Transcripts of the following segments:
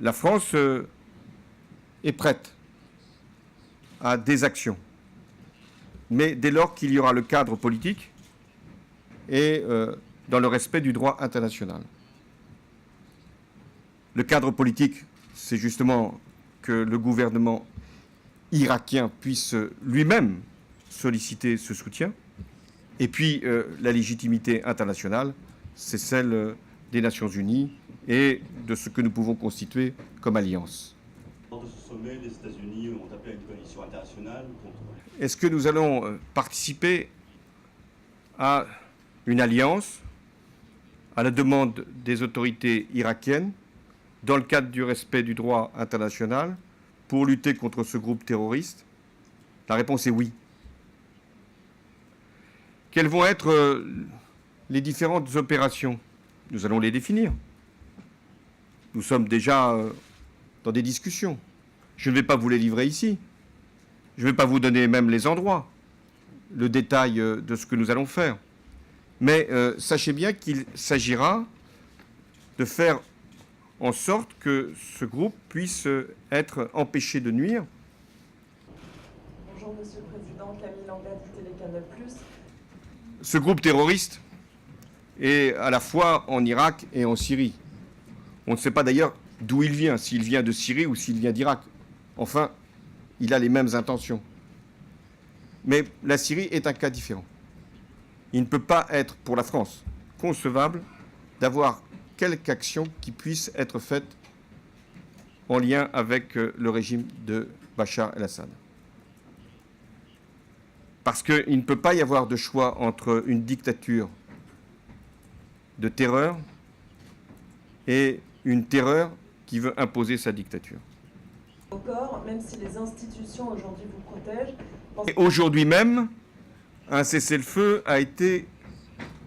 la France est prête à des actions, mais dès lors qu'il y aura le cadre politique et dans le respect du droit international. Le cadre politique, c'est justement que le gouvernement irakien puisse lui-même solliciter ce soutien. Et puis, la légitimité internationale, c'est celle des Nations Unies et de ce que nous pouvons constituer comme alliance. Lors de ce sommet, les États-Unis ont appelé à une coalition internationale contre... Est-ce que nous allons participer à une alliance à la demande des autorités irakiennes dans le cadre du respect du droit international pour lutter contre ce groupe terroriste? La réponse est oui. Quelles vont être les différentes opérations? Nous allons les définir. Nous sommes déjà dans des discussions. Je ne vais pas vous les livrer ici. Je ne vais pas vous donner même les endroits, le détail de ce que nous allons faire. Mais sachez bien qu'il s'agira de faire en sorte que ce groupe puisse être empêché de nuire. Bonjour Monsieur le Président, Camille Langlade, Télécanal+. Ce groupe terroriste est à la fois en Irak et en Syrie. On ne sait pas d'ailleurs d'où il vient, s'il vient de Syrie ou s'il vient d'Irak. Enfin, il a les mêmes intentions. Mais la Syrie est un cas différent. Il ne peut pas être, pour la France, concevable d'avoir quelque action qui puisse être faite en lien avec le régime de Bachar el-Assad. Parce qu'il ne peut pas y avoir de choix entre une dictature de terreur et une terreur qui veut imposer sa dictature. Encore, même si les institutions aujourd'hui vous protègent... Et aujourd'hui même, un cessez-le-feu a été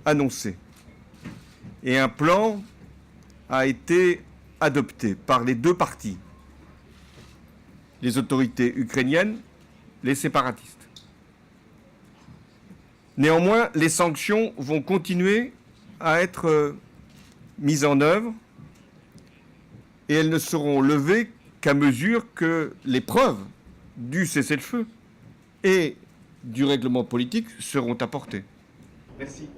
annoncé. Et un plan a été adopté par les deux parties, les autorités ukrainiennes, les séparatistes. Néanmoins, les sanctions vont continuer à être mises en œuvre et elles ne seront levées qu'à mesure que les preuves du cessez-le-feu et du règlement politique seront apportées. Merci.